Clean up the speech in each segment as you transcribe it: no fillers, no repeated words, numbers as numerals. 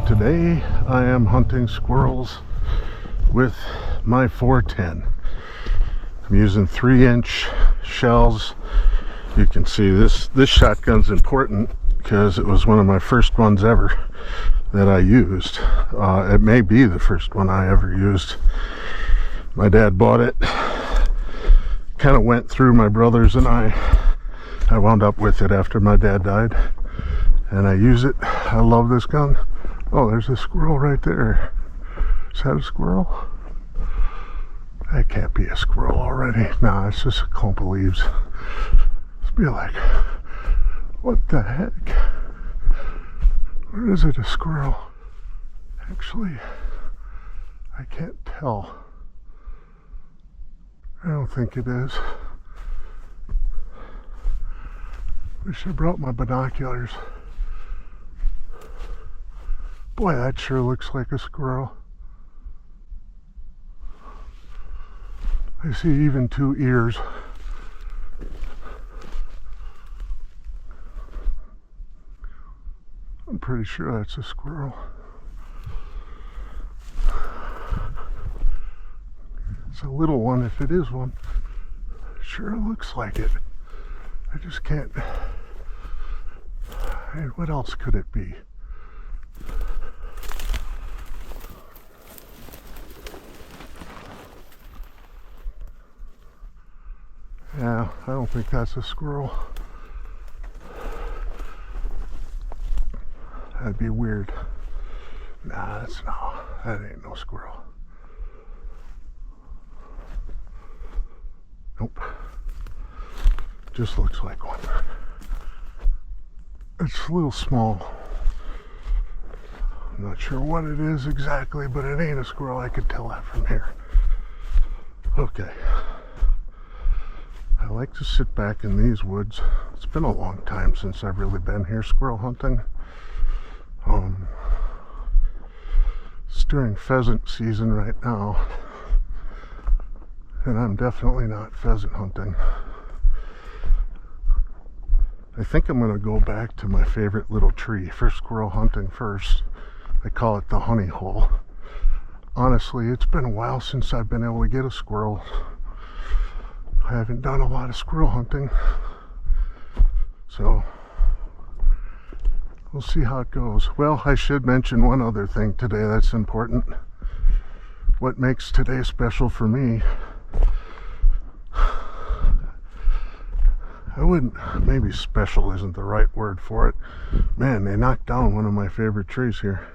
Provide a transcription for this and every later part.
Today I am hunting squirrels with my 410. I'm using 3-inch shells. You can see this shotgun's important because it was one of my first ones ever that I used. It may be the first one I ever used. My dad bought it. Kind of went through my brothers and I wound up with it after my dad died, and I use it. I love this gun. Oh, there's a squirrel right there. Is that a squirrel? That can't be a squirrel already. Nah, it's just a clump of leaves. Let's be like, what the heck? Or is it a squirrel? Actually, I can't tell. I don't think it is. Wish I brought my binoculars. Boy, that sure looks like a squirrel. I see even 2 ears. I'm pretty sure that's a squirrel. It's a little one if it is one. Sure looks like it. I just can't. Hey, what else could it be? Yeah, I don't think that's a squirrel. That'd be weird. Nah, that ain't no squirrel. Nope. Just looks like one. It's a little small. I'm not sure what it is exactly, but it ain't a squirrel. I could tell that from here. Okay. I like to sit back in these woods. It's been a long time since I've really been here squirrel hunting. It's during pheasant season right now, and I'm definitely not pheasant hunting. I think I'm going to go back to my favorite little tree for squirrel hunting first. I call it the honey hole. Honestly, it's been a while since I've been able to get a squirrel. I haven't done a lot of squirrel hunting, so we'll see how it goes. Well, I should mention one other thing today that's important. What makes today special for me, maybe special isn't the right word for it. Man, they knocked down one of my favorite trees here.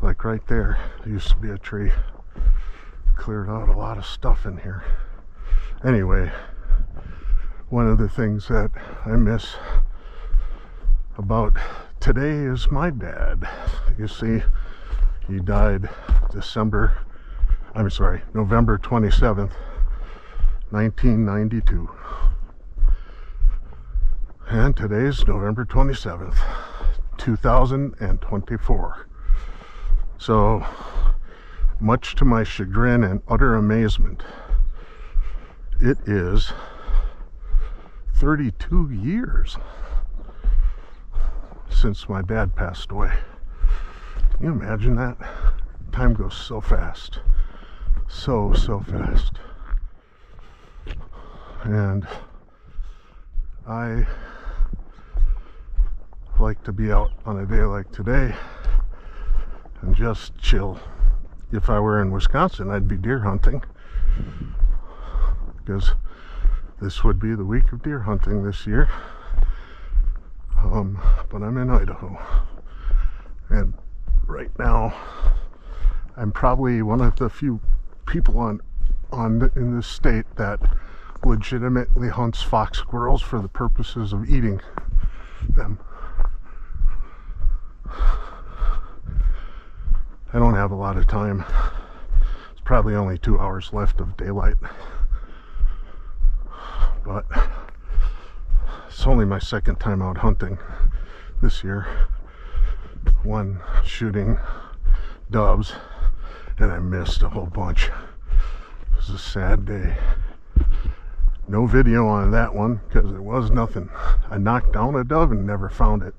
Like right there, there used to be a tree. Cleared out a lot of stuff in here. Anyway, one of the things that I miss about today is my dad. You see, he died November 27th, 1992. And today's November 27th, 2024. So, much to my chagrin and utter amazement, it is 32 years since my dad passed away. Can you imagine that? Time goes so fast. So fast. And I like to be out on a day like today and just chill. If I were in Wisconsin, I'd be deer hunting, because this would be the week of deer hunting this year. But I'm in Idaho, and right now I'm probably one of the few people in this state that legitimately hunts fox squirrels for the purposes of eating them. I don't have a lot of time. It's probably only 2 hours left of daylight, but it's only my second time out hunting this year. One shooting doves, and I missed a whole bunch. It was a sad day. No video on that one because it was nothing. I knocked down a dove and never found it.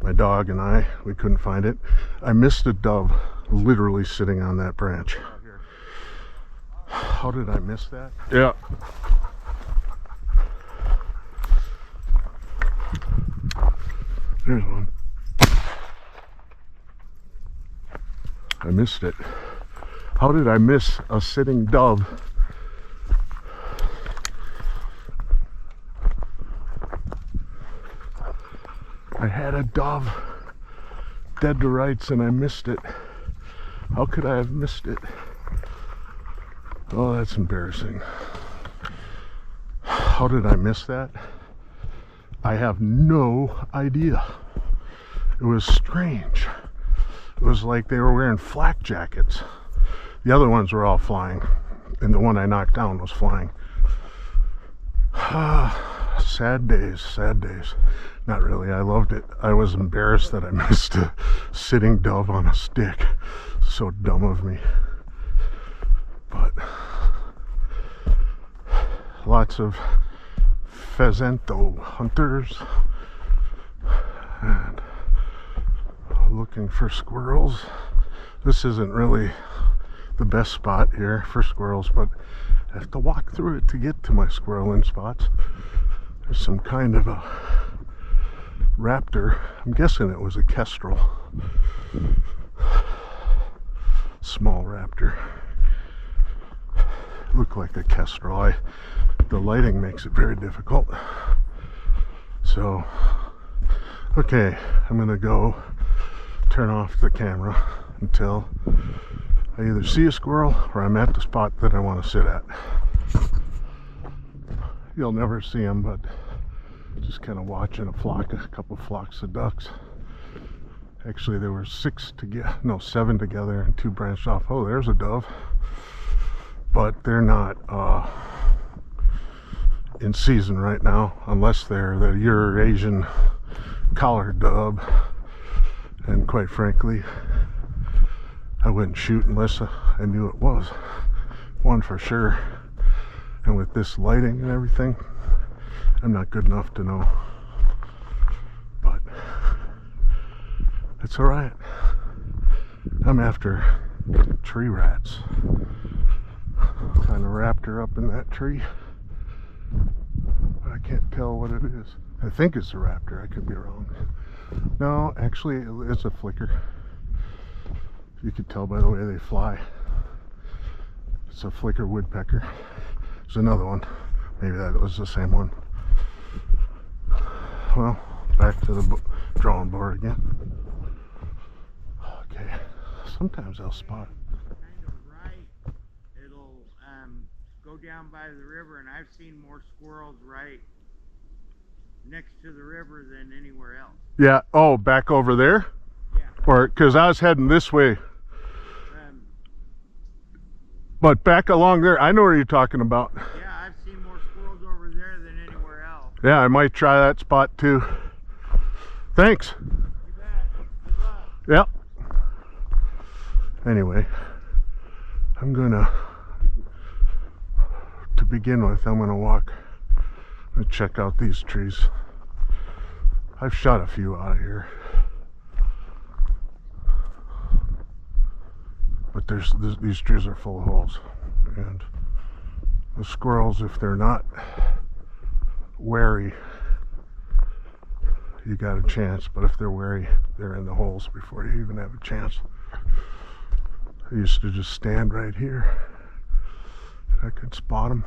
My dog and we couldn't find it. I missed a dove literally sitting on that branch. How did I miss that? Yeah. There's one. I missed it. How did I miss a sitting dove? I had a dove dead to rights and I missed it. How could I have missed it? Oh, that's embarrassing. How did I miss that? I have no idea. It was strange. It was like they were wearing flak jackets. The other ones were all flying, and the one I knocked down was flying. Sad days, sad days. Not really, I loved it. I was embarrassed that I missed a sitting dove on a stick. So dumb of me. But lots of pheasantto hunters and looking for squirrels. This isn't really the best spot here for squirrels, but I have to walk through it to get to my squirreling spots. There's some kind of a raptor. I'm guessing it was a kestrel. Small raptor. Looked like a kestrel. The lighting makes it very difficult. So, okay, I'm gonna go turn off the camera until I either see a squirrel or I'm at the spot that I want to sit at. You'll never see them, but just kind of watching a couple flocks of ducks. Actually, there were 7 together and 2 branched off. Oh, there's a dove. But they're not in season right now, unless they're the Eurasian collared dove. And quite frankly, I wouldn't shoot unless I knew it was one for sure. And with this lighting and everything, I'm not good enough to know. But it's all right. I'm after tree rats. Kind of raptor up in that tree. I can't tell what it is. I think it's a raptor. I could be wrong. No, actually, it's a flicker. You can tell by the way they fly. It's a flicker woodpecker. There's another one. Maybe that was the same one. Well, back to the drawing board again. Okay. Sometimes I'll spot it. Kind of right. It'll go down by the river, and I've seen more squirrels right next to the river than anywhere else. Yeah. Oh, back over there? Yeah. Or because I was heading this way. But back along there, I know what you're talking about. Yeah, I've seen more squirrels over there than anywhere else. Yeah, I might try that spot too. Thanks. You bet. Good luck. Yep. Anyway, to begin with, I'm gonna walk and check out these trees. I've shot a few out of here. But these trees are full of holes, and the squirrels, if they're not wary, you got a chance. But if they're wary, they're in the holes before you even have a chance. I used to just stand right here, and I could spot them.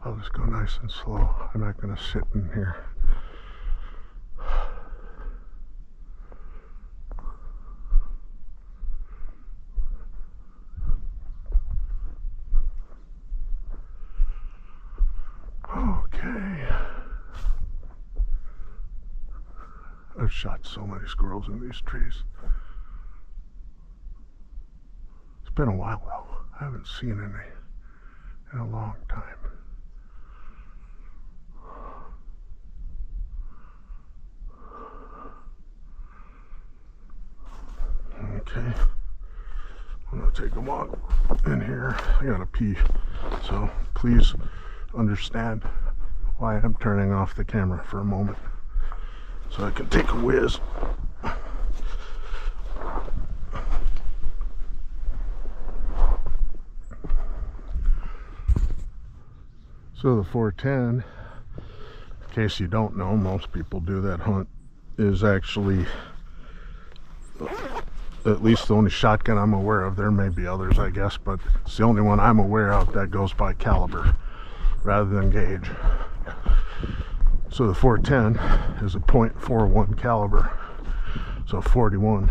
I'll just go nice and slow. I'm not going to sit in here. I've shot so many squirrels in these trees. It's been a while though. I haven't seen any in a long time. Okay, I'm gonna take a walk in here. I gotta pee, so please understand why I'm turning off the camera for a moment so I can take a whiz. So the 410, in case you don't know, most people do that hunt, is actually at least the only shotgun I'm aware of. There may be others, I guess, but it's the only one I'm aware of that goes by caliber rather than gauge. So the 410 is a .41 caliber, so 41.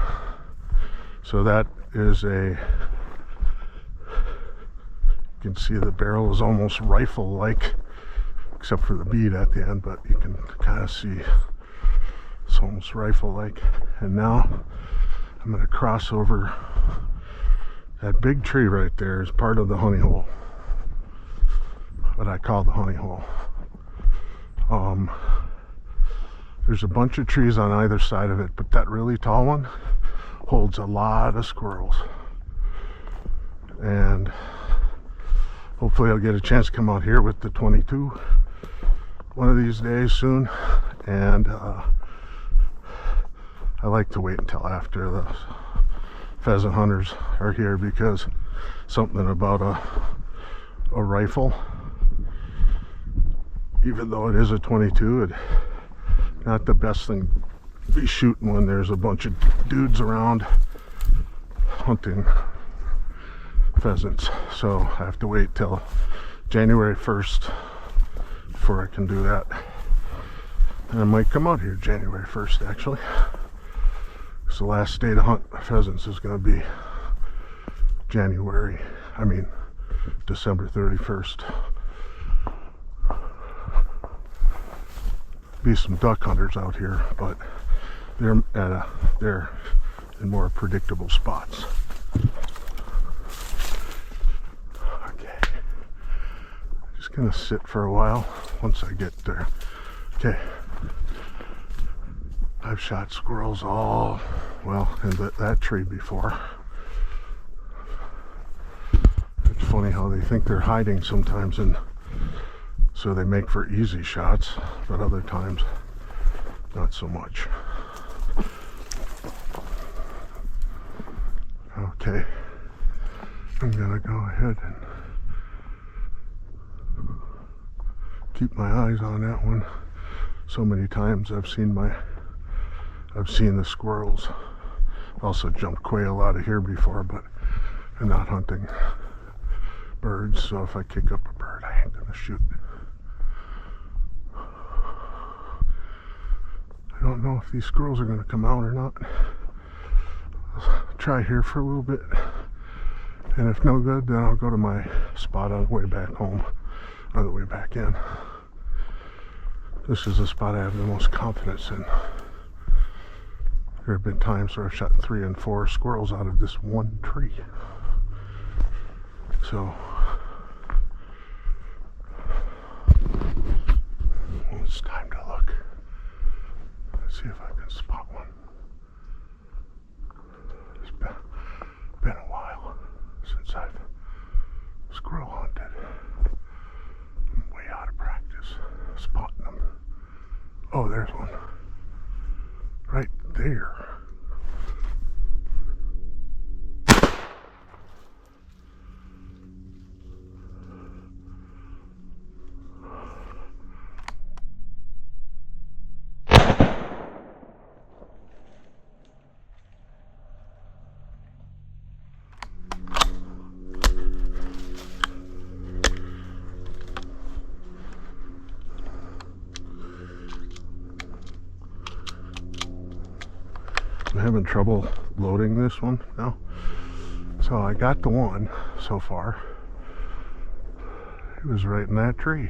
So that is you can see the barrel is almost rifle-like, except for the bead at the end, but you can kind of see it's almost rifle-like. And now I'm going to cross over that big tree right there is part of the honey hole, what I call the honey hole. There's a bunch of trees on either side of it, but that really tall one holds a lot of squirrels, and hopefully I'll get a chance to come out here with the 22 one of these days soon. And I like to wait until after the pheasant hunters are here, because something about a rifle, even though it is a 22, it's not the best thing to be shooting when there's a bunch of dudes around hunting pheasants. So I have to wait till January 1st before I can do that. And I might come out here January 1st actually. So the last day to hunt pheasants is going to be December 31st. Be some duck hunters out here, but they're in more predictable spots. Okay, just gonna sit for a while once I get there. Okay, I've shot squirrels in that tree before. It's funny how they think they're hiding sometimes, and so they make for easy shots, but other times not so much. Okay, I'm gonna go ahead and keep my eyes on that one. So many times I've seen the squirrels. I've also jumped quail out of here before, but I'm not hunting birds, so if I kick up a bird, I ain't gonna shoot. I don't know if these squirrels are gonna come out or not. I'll try here for a little bit, and if no good, then I'll go to my spot on the way back home, or the way back in. This is the spot I have the most confidence in. There have been times where I've shot 3 and 4 squirrels out of this one tree. So it's time to look. Let's see if I can spot one. It's been a while since I've squirrel hunted. I'm way out of practice spotting them. Oh, there's one. Right there. I'm having trouble loading this one now. So I got the one so far. It was right in that tree.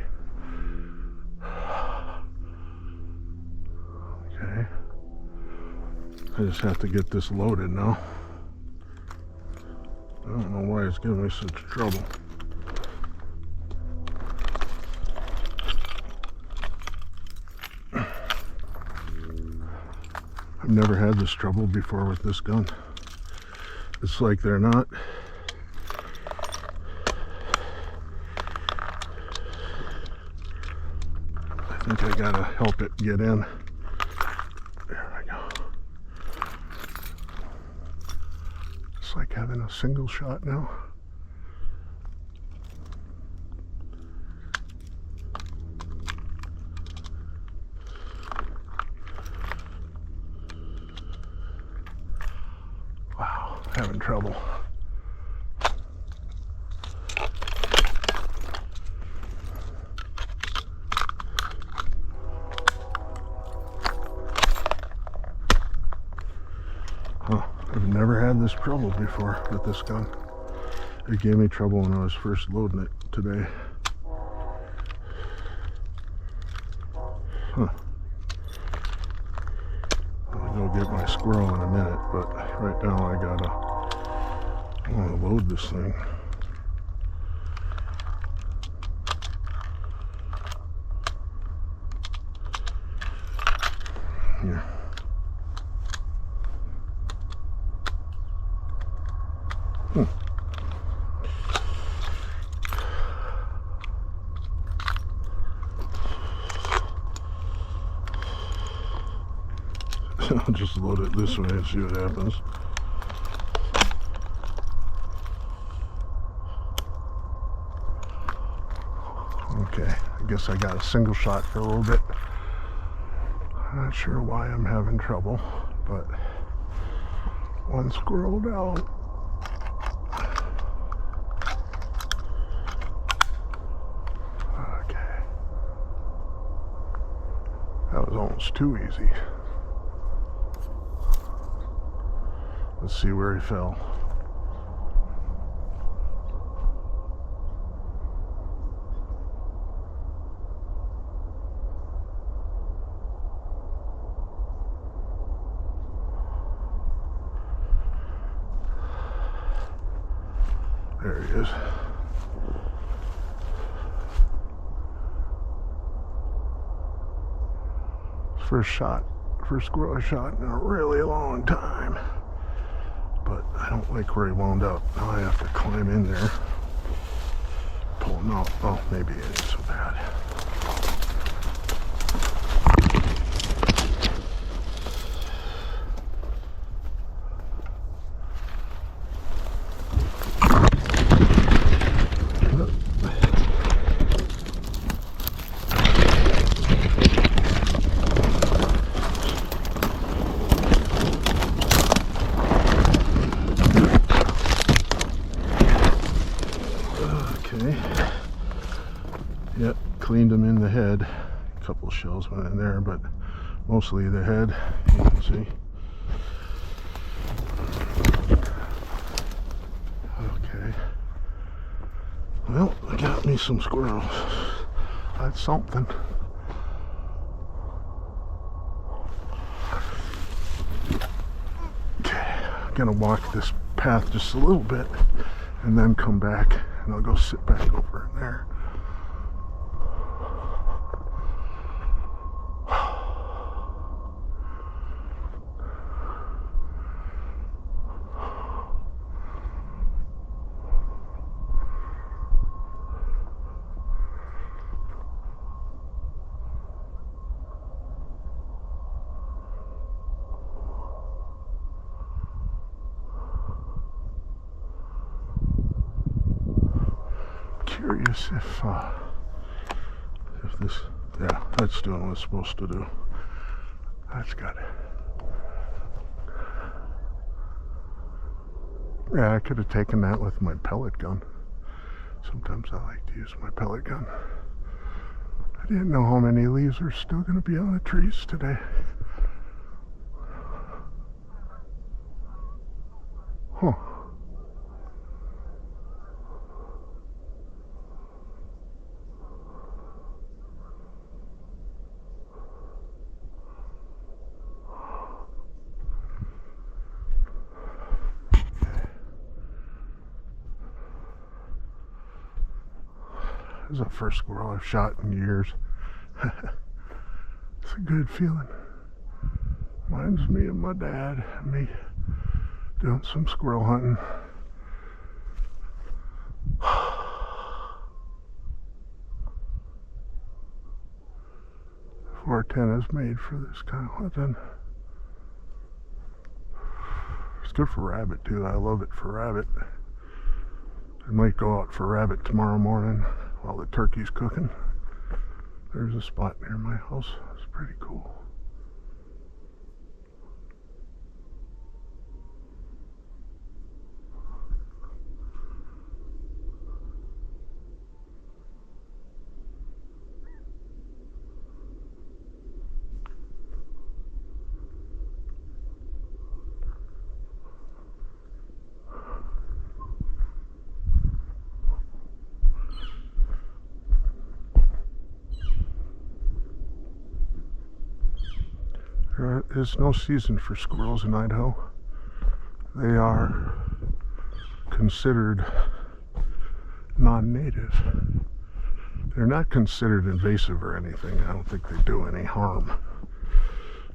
Okay. I just have to get this loaded now. I don't know why it's giving me such trouble. I've never had this trouble before with this gun. It's like they're not think I gotta help it get in. There we go. It's like having a single shot now. Wow, having trouble. I've never had this trouble before with this gun. It gave me trouble when I was first loading it today. Huh. I'll go get my squirrel in a minute, but right now I want to load this thing. Here. I'll just load it this way and see what happens. Okay, I guess I got a single shot for a little bit. I'm not sure why I'm having trouble, but one squirrel down. Okay. That was almost too easy. Let's see where he fell. There he is. First squirrel I shot in a really long time. But I don't like where he wound up. Now I have to climb in there, pull him out. Oh, maybe it ain't so bad. Yep, cleaned them in the head. A couple shells went in there, but mostly the head, you can see. Okay. Well, I got me some squirrels. That's something. Okay, I'm gonna walk this path just a little bit and then come back, and I'll go sit back over in there. Curious if this, yeah, that's doing what it's supposed to do. That's good. Yeah, I could have taken that with my pellet gun. Sometimes I like to use my pellet gun. I didn't know how many leaves are still going to be on the trees today. Huh. This is the first squirrel I've shot in years. It's a good feeling. Reminds me of my dad and me doing some squirrel hunting. 410 is made for this kind of hunting. It's good for rabbit too. I love it for rabbit. I might go out for rabbit tomorrow morning while the turkey's cooking. There's a spot near my house. It's pretty cool. There is no season for squirrels in Idaho. They are considered non-native. They're not considered invasive or anything. I don't think they do any harm,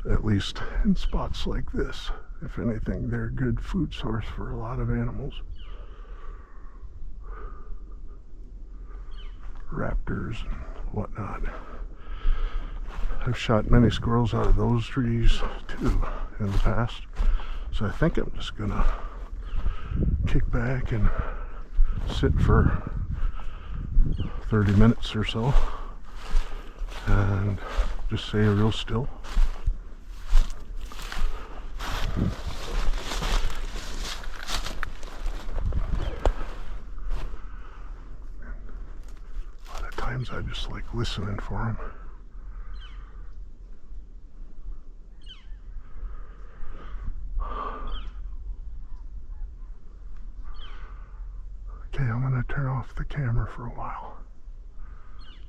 at least in spots like this. If anything, they're a good food source for a lot of animals. Raptors and whatnot. I've shot many squirrels out of those trees too in the past. So I think I'm just gonna kick back and sit for 30 minutes or so and just stay real still. A lot of times I just like listening for them. Okay, I'm gonna turn off the camera for a while.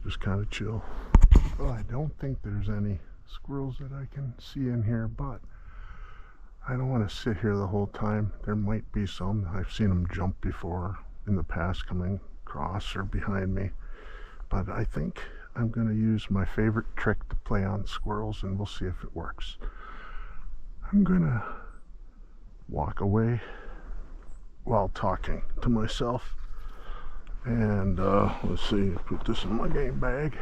Just kind of chill. Well, I don't think there's any squirrels that I can see in here, but I don't want to sit here the whole time. There might be some. I've seen them jump before in the past, coming across or behind me. But I think I'm going to use my favorite trick to play on squirrels, and we'll see if it works. I'm going to walk away while talking to myself. And let's see, put this in my game bag.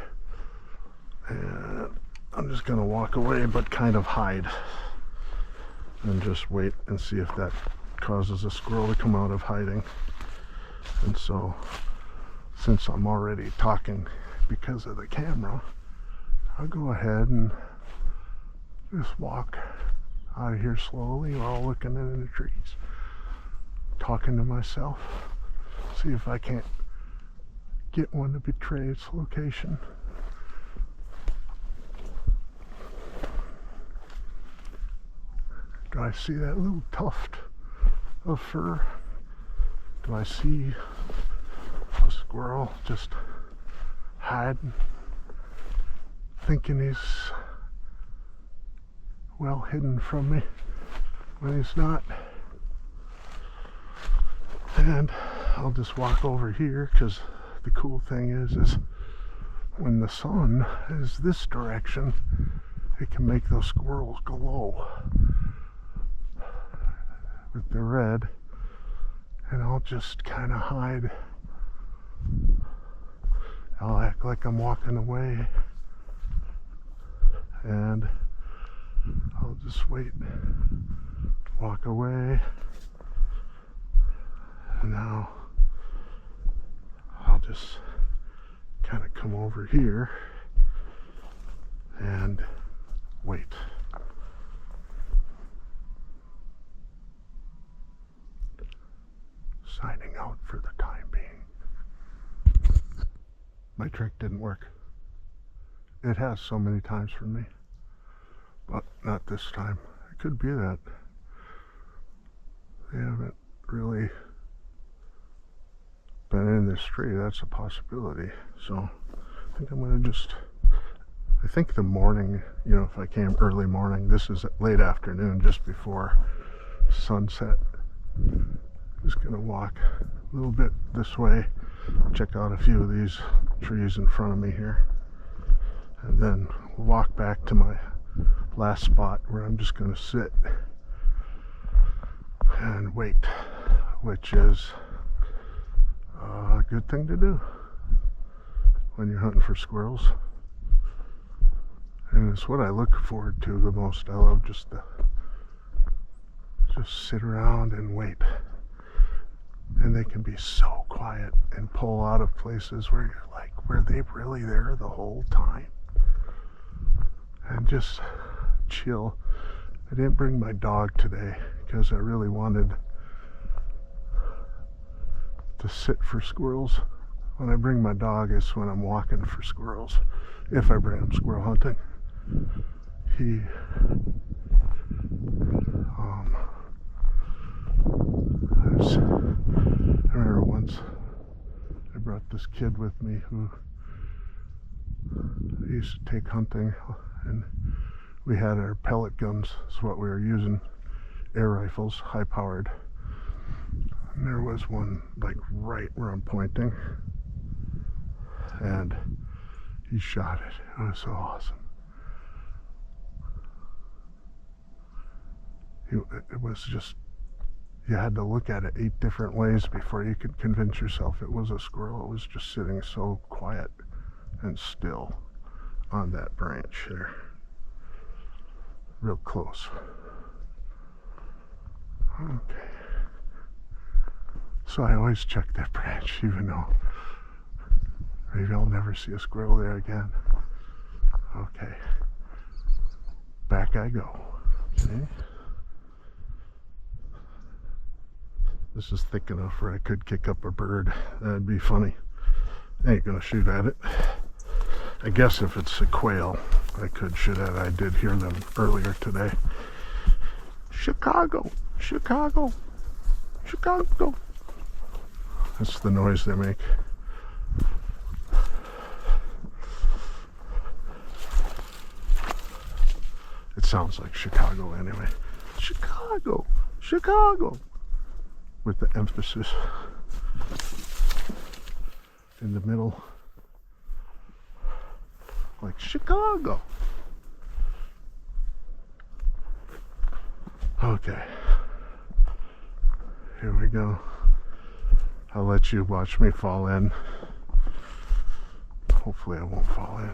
And I'm just going to walk away, but kind of hide. And just wait and see if that causes a squirrel to come out of hiding. And so, since I'm already talking because of the camera, I'll go ahead and just walk out of here slowly while looking into the trees, talking to myself, see if I can't get one to betray its location. Do I see that little tuft of fur? Do I see a squirrel just hiding, thinking he's well hidden from me when he's not? And I'll just walk over here, because the cool thing is when the sun is this direction, it can make those squirrels glow with the red. And I'll just kind of hide. I'll act like I'm walking away, and I'll just wait, walk away. And now I'll just kind of come over here and wait. Signing out for the time being. My trick didn't work. It has so many times for me, but not this time. It could be that they haven't really been in this tree. That's a possibility. So I think I'm going to just, I think the morning, you know, if I came early morning, this is late afternoon, just before sunset. Just going to walk a little bit this way, check out a few of these trees in front of me here, and then walk back to my last spot where I'm just going to sit and wait, which is a good thing to do when you're hunting for squirrels. And it's what I look forward to the most. I love just to sit around and wait. And they can be so quiet and pull out of places where you're like, were they really there the whole time? And just chill. I didn't bring my dog today because I really wanted to sit for squirrels. When I bring my dog is when I'm walking for squirrels. If I bring him squirrel hunting. I remember once I brought this kid with me who used to take hunting, and we had our pellet guns, is what we were using, air rifles, high powered. And there was one like right where I'm pointing, and he shot it. It was so awesome. It was just, you had to look at it 8 different ways before you could convince yourself it was a squirrel. It was just sitting so quiet and still on that branch there, real close. Okay, so I always check that branch, even though maybe I'll never see a squirrel there again. Okay, back I go. See? This is thick enough where I could kick up a bird. That'd be funny. I ain't gonna shoot at it. I guess if it's a quail, I could shoot at it. I did hear them earlier today. Chicago, Chicago, Chicago. That's the noise they make. It sounds like Chicago anyway. Chicago, Chicago. With the emphasis in the middle, like Chicago. Okay, here we go. I'll let you watch me fall in. Hopefully I won't fall in.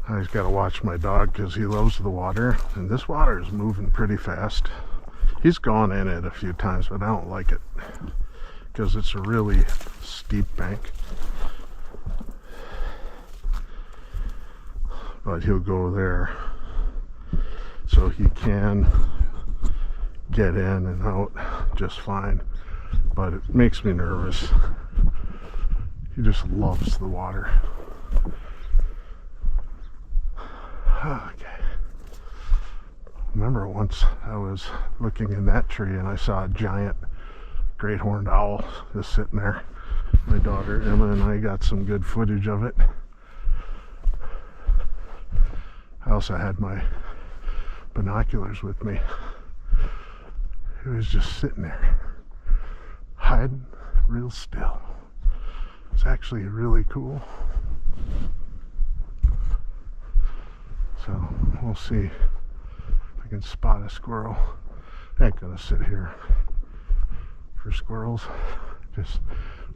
I just gotta watch my dog because he loves the water, and this water is moving pretty fast. He's gone in it a few times, but I don't like it because it's a really steep bank. But he'll go there so he can get in and out just fine. But it makes me nervous. He just loves the water. Okay. Remember once I was looking in that tree and I saw a giant great horned owl just sitting there. My daughter Emma and I got some good footage of it. I also had my binoculars with me. It was just sitting there, hiding real still. It's actually really cool. So we'll see if I can spot a squirrel. I ain't gonna sit here for squirrels. Just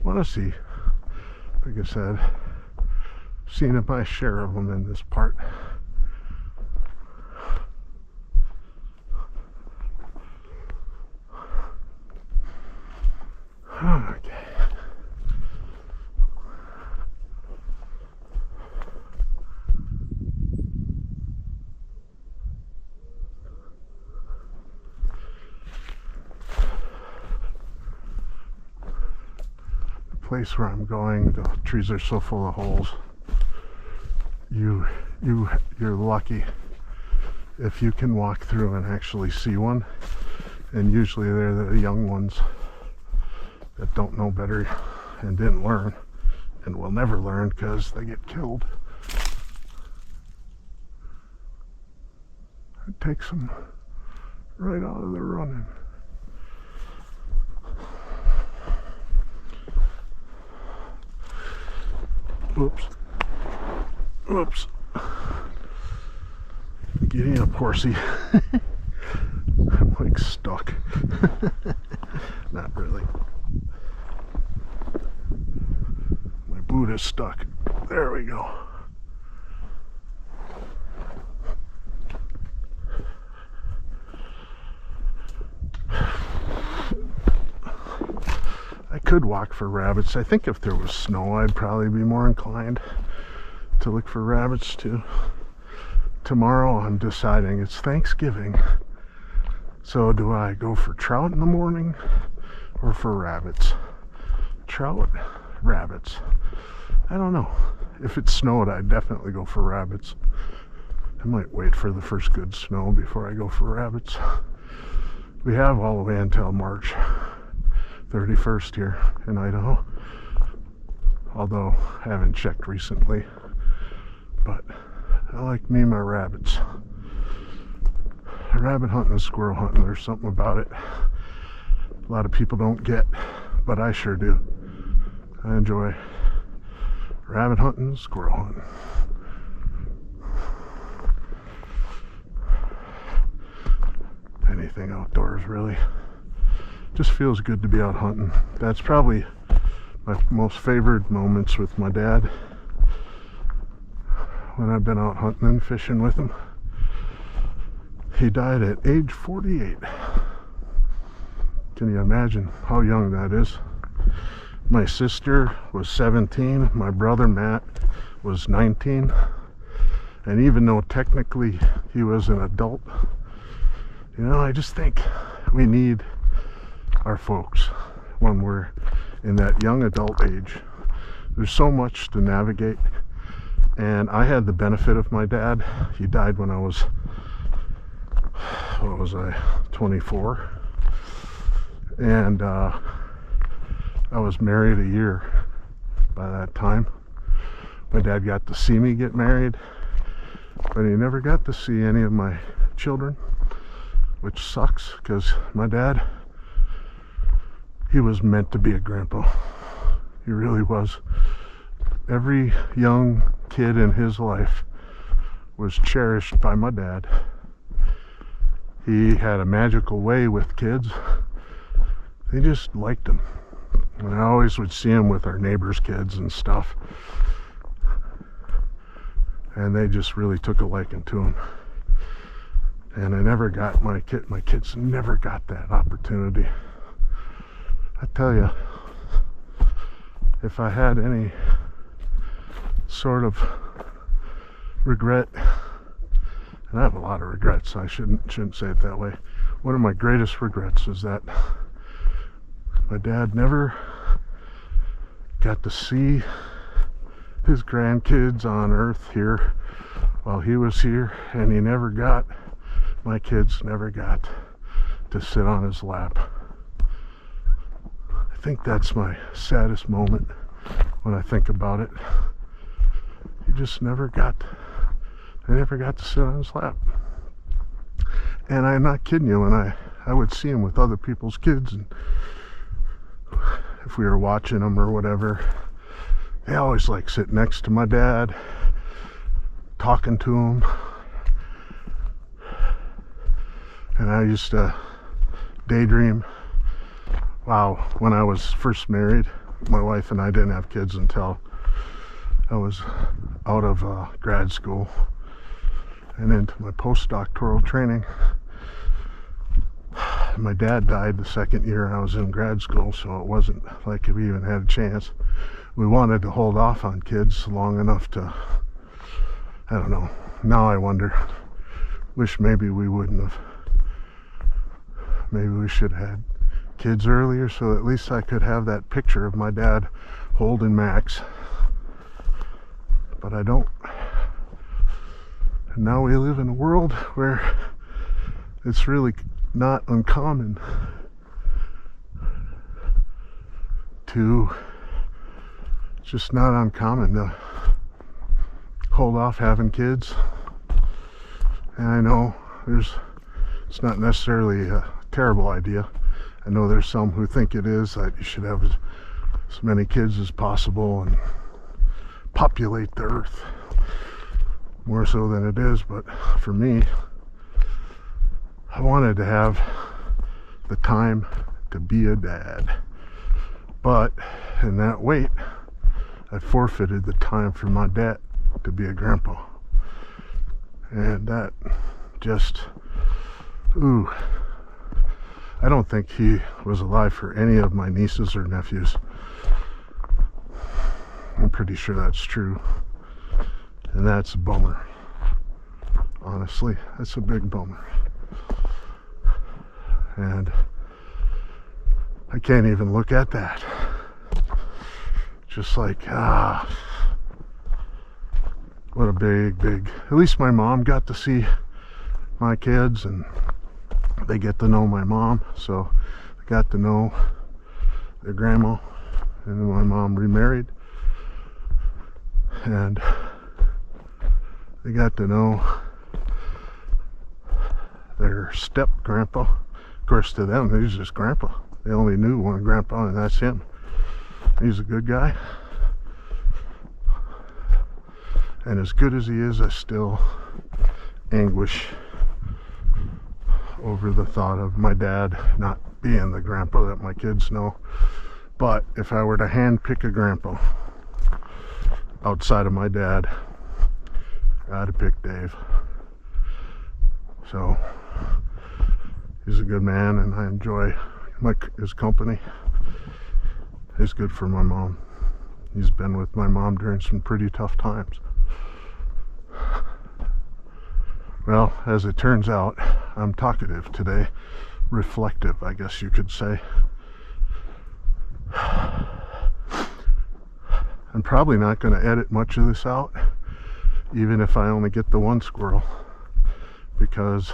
want to see. Like I said, seen my share of them in this part. Okay. Place where I'm going, the trees are so full of holes. You're lucky if you can walk through and actually see one. And usually they're the young ones that don't know better and didn't learn and will never learn because they get killed. It takes them right out of the running. Whoops. Whoops. Getting up, horsey. I'm like stuck. Not really. could walk for rabbits. I think if there was snow, I'd probably be more inclined to look for rabbits too. Tomorrow I'm deciding, it's Thanksgiving, so do I go for trout in the morning or for rabbits? Trout, rabbits. I don't know. If it snowed, I'd definitely go for rabbits. I might wait for the first good snow before I go for rabbits. We have all the way until March 31st here in Idaho, although I haven't checked recently. But I like me my rabbits. Rabbit hunting and squirrel hunting, there's something about it a lot of people don't get, but I sure do. I enjoy rabbit hunting and squirrel hunting. Anything outdoors, really. Just feels good to be out hunting. That's probably my most favorite moments with my dad, when I've been out hunting and fishing with him. He died at age 48. Can you imagine how young that is? My sister was 17, my brother Matt was 19, and even though technically he was an adult, you know, I just think we need our folks when we're in that young adult age. There's so much to navigate, and I had the benefit of my dad. He died when I was, what was I, 24, and I was married a year by that time. My dad got to see me get married, but he never got to see any of my children, which sucks, because my dad, he was meant to be a grandpa. He really was. Every young kid in his life was cherished by my dad. He had a magical way with kids. They just liked him. And I always would see him with our neighbors' kids and stuff. And they just really took a liking to him. And I never got my kids never got that opportunity. I tell you, if I had any sort of regret, and I have a lot of regrets, so I shouldn't say it that way. One of my greatest regrets is that my dad never got to see his grandkids on earth here while he was here, and he never got, my kids never got to sit on his lap. I think that's my saddest moment when I think about it. He just never got, they never got to sit on his lap. And I'm not kidding you, when I would see him with other people's kids, and if we were watching them or whatever, they always like sit next to my dad, talking to him. And I used to daydream, wow, when I was first married, my wife and I didn't have kids until I was out of grad school and into my postdoctoral training. My dad died the second year I was in grad school, so it wasn't like we even had a chance. We wanted to hold off on kids long enough to, I don't know, now I wonder, wish maybe we wouldn't have. Maybe we should have had kids earlier, so at least I could have that picture of my dad holding Max. But I don't. And now we live in a world where it's really not uncommon to, it's just not uncommon to hold off having kids. And I know it's not necessarily a terrible idea. I know there's some who think it is, that you should have as many kids as possible and populate the earth more so than it is. But for me, I wanted to have the time to be a dad, but in that wait, I forfeited the time for my dad to be a grandpa. And that just, ooh, I don't think he was alive for any of my nieces or nephews. I'm pretty sure that's true. And that's a bummer. Honestly, that's a big bummer. And I can't even look at that. Just like, what a big, at least my mom got to see my kids, and they get to know my mom, so they got to know their grandma, and then my mom remarried, and they got to know their step grandpa. Of course, to them, he was just grandpa. They only knew one grandpa, and that's him. He's a good guy. And as good as he is, I still anguish over the thought of my dad not being the grandpa that my kids know. But if I were to handpick a grandpa outside of my dad, I'd pick Dave. So he's a good man, and I enjoy his company. He's good for my mom. He's been with my mom during some pretty tough times. Well, as it turns out, I'm talkative today. Reflective, I guess you could say. I'm probably not going to edit much of this out, even if I only get the one squirrel, because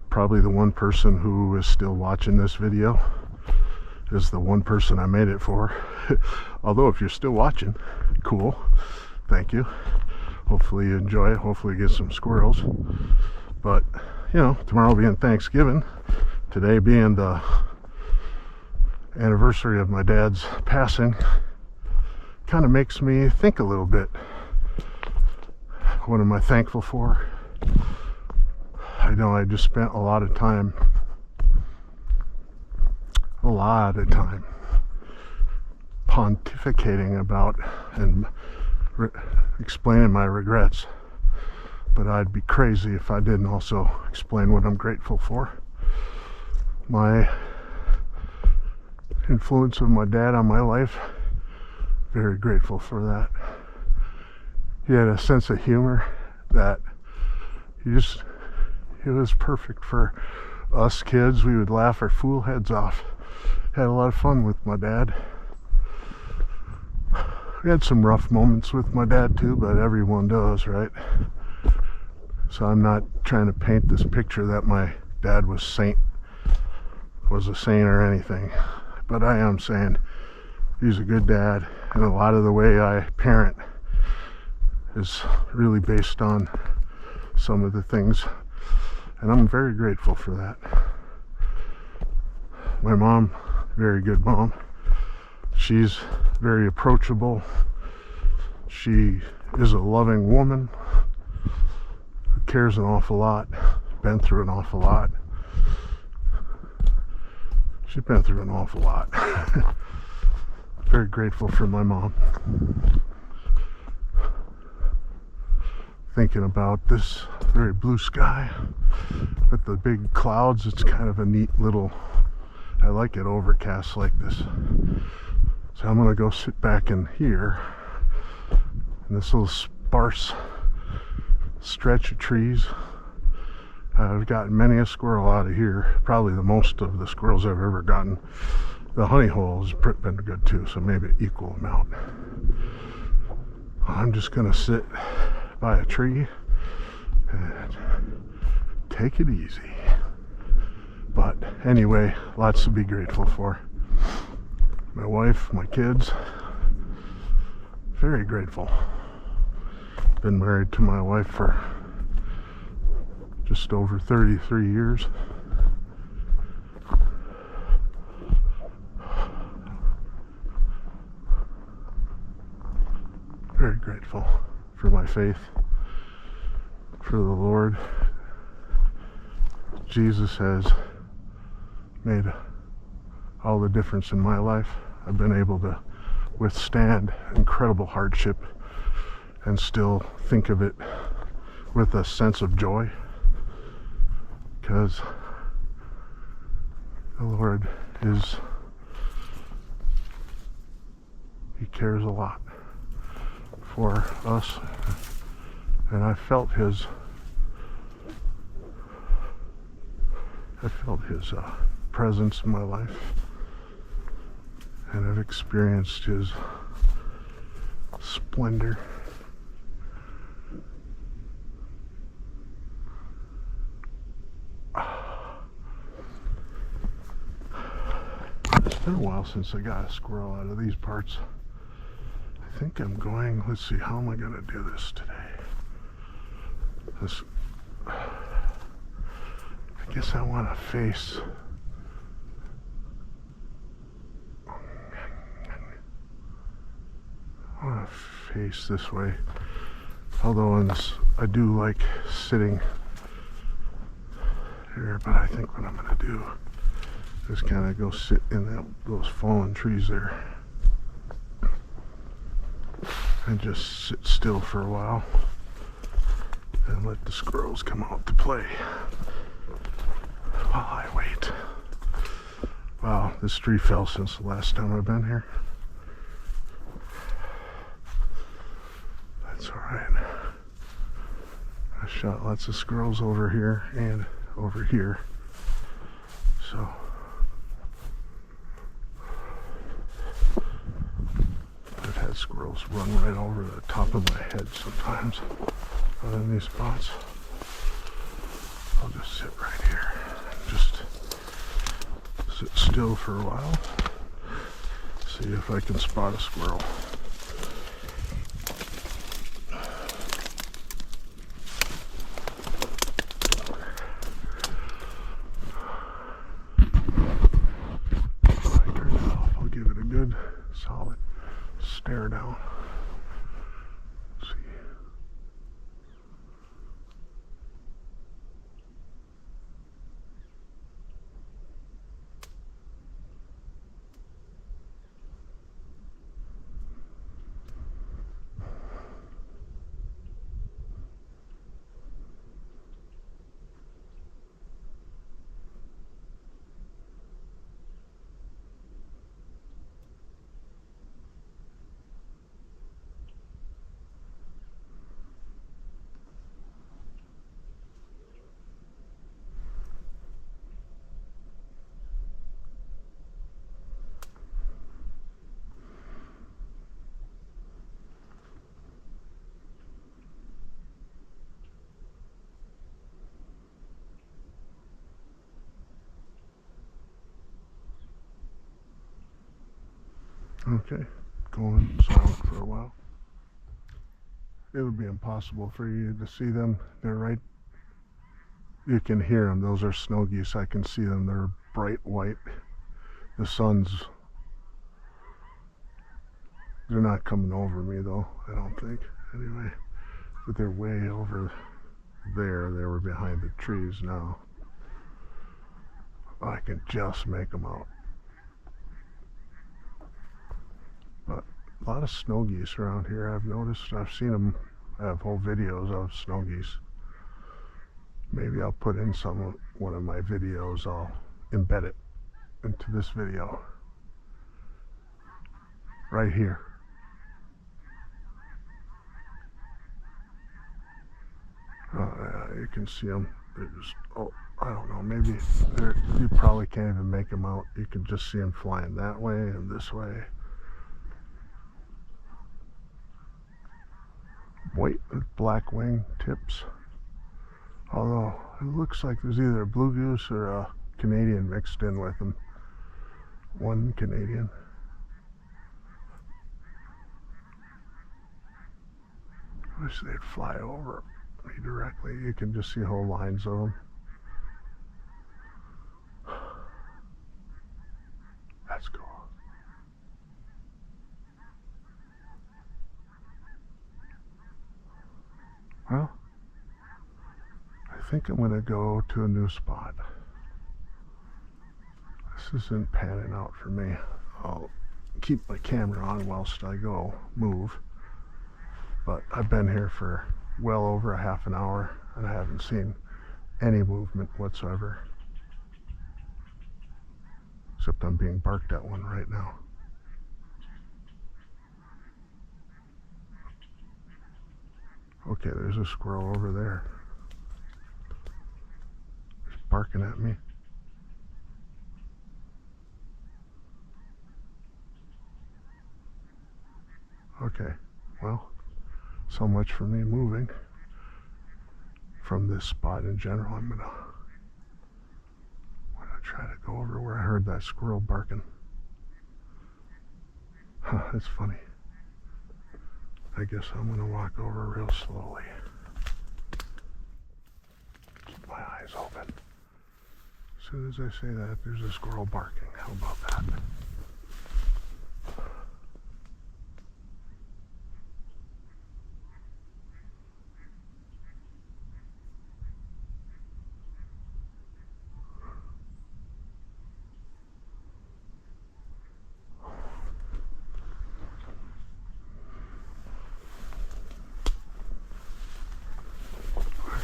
probably the one person who is still watching this video is the one person I made it for. Although if you're still watching, cool, thank you. Hopefully you enjoy it. Hopefully you get some squirrels. But you know, tomorrow being Thanksgiving, today being the anniversary of my dad's passing, kind of makes me think a little bit. What am I thankful for? I know I just spent a lot of time pontificating about and explaining my regrets, but I'd be crazy if I didn't also explain what I'm grateful for. My influence of my dad on my life, very grateful for that. He had a sense of humor that it was perfect for us kids. We would laugh our fool heads off. Had a lot of fun with my dad. We had some rough moments with my dad too, but everyone does, right? So I'm not trying to paint this picture that my dad was a saint or anything, but I am saying he's a good dad, and a lot of the way I parent is really based on some of the things, and I'm very grateful for that. My mom, very good mom. She's very approachable. She is a loving woman who cares an awful lot, been through an awful lot. She's been through an awful lot. Very grateful for my mom. Thinking about this very blue sky with the big clouds, it's kind of a neat little, I like it overcast like this. So I'm gonna go sit back in here in this little sparse stretch of trees. I've gotten many a squirrel out of here, probably the most of the squirrels I've ever gotten. The honey hole has been good too, so maybe an equal amount. I'm just gonna sit by a tree and take it easy. But anyway, lots to be grateful for. My wife, my kids, very grateful. Been married to my wife for just over 33 years. Very grateful for my faith, for the Lord. Jesus has made all the difference in my life. I've been able to withstand incredible hardship and still think of it with a sense of joy, because the Lord is, He cares a lot for us, and I felt His presence in my life, and I've experienced His splendor. It's been a while since I got a squirrel out of these parts. I think I'm going, let's see, how am I going to do this today? I guess I want to face, this way. Although in this, I do like sitting here, but I think what I'm going to do is kind of go sit in those fallen trees there and just sit still for a while and let the squirrels come out to play while I wait. Wow, this tree fell since the last time I've been here. That's alright. I shot lots of squirrels over here and over here, so I've had squirrels run right over the top of my head sometimes in these spots. I'll just sit right here and just sit still for a while, see if I can spot a squirrel. I'll give it a good solid stare down. Okay, going silent for a while. It would be impossible for you to see them. They're right, you can hear them. Those are snow geese. I can see them. They're bright white. The sun's, they're not coming over me though, I don't think. Anyway, but they're way over there. They were behind the trees now. I can just make them out. But a lot of snow geese around here, I've noticed. I've seen them. I have whole videos of snow geese. Maybe I'll put in one of my videos. I'll embed it into this video right here. You can see them. They're just, oh, I don't know, maybe you probably can't even make them out. You can just see them flying that way and this way. White with black wing tips. Although it looks like there's either a blue goose or a Canadian mixed in with them. One Canadian. I wish they'd fly over me directly. You can just see whole lines of them. That's cool. Well, I think I'm going to go to a new spot. This isn't panning out for me. I'll keep my camera on whilst I move. But I've been here for well over a half an hour and I haven't seen any movement whatsoever. Except I'm being barked at one right now. Okay, there's a squirrel over there. He's barking at me. Okay, well, so much for me moving from this spot in general. I'm gonna try to go over where I heard that squirrel barking. Huh, that's funny. I guess I'm gonna walk over real slowly. Keep my eyes open. As soon as I say that, there's a squirrel barking. How about that?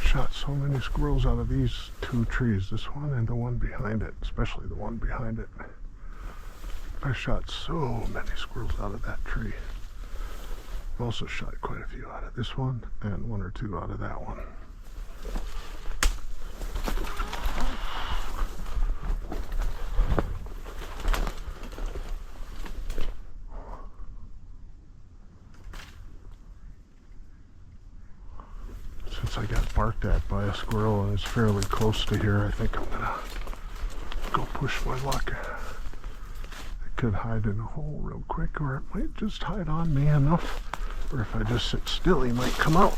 Shot so many squirrels out of these two trees, this one and the one behind it, especially the one behind it. I shot so many squirrels out of that tree. I've also shot quite a few out of this one and one or two out of that one. Since I got barked at by a squirrel and it's fairly close to here, I think I'm gonna go push my luck. It could hide in a hole real quick, or it might just hide on me enough, or if I just sit still, he might come out.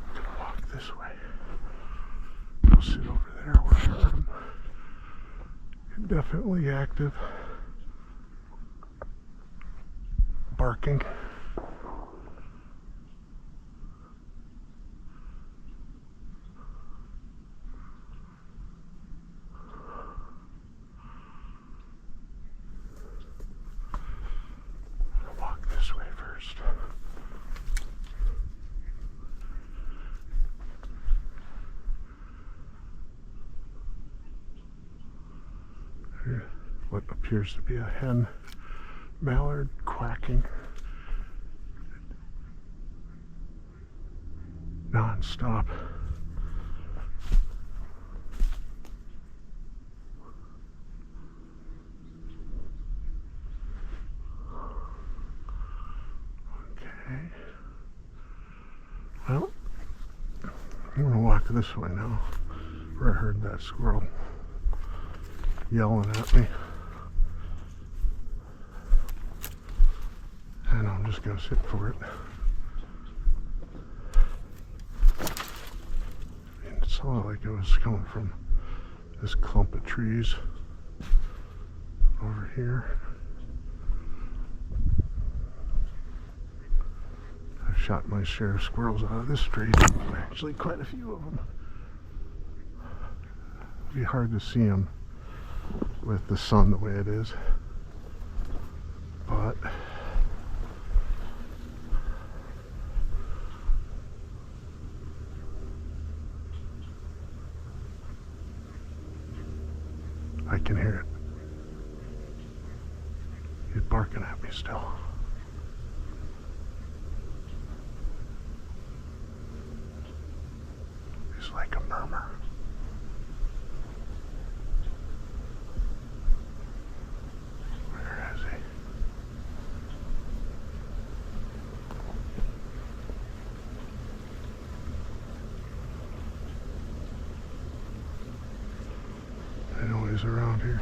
I'm gonna walk this way. Go sit over there where I heard him. Definitely active. Barking. I'll walk this way first. What appears to be a hen mallard quacking non-stop. Okay. Well, I'm gonna walk this way now, where I heard that squirrel yelling at me. And I'm just gonna sit for it. It sounded like it was coming from this clump of trees over here. I've shot my share of squirrels out of this tree. Actually, quite a few of them. It'd be hard to see them with the sun the way it is, but I can hear it. He's barking at me still. He's like a murmur. Where is he? I know he's around here.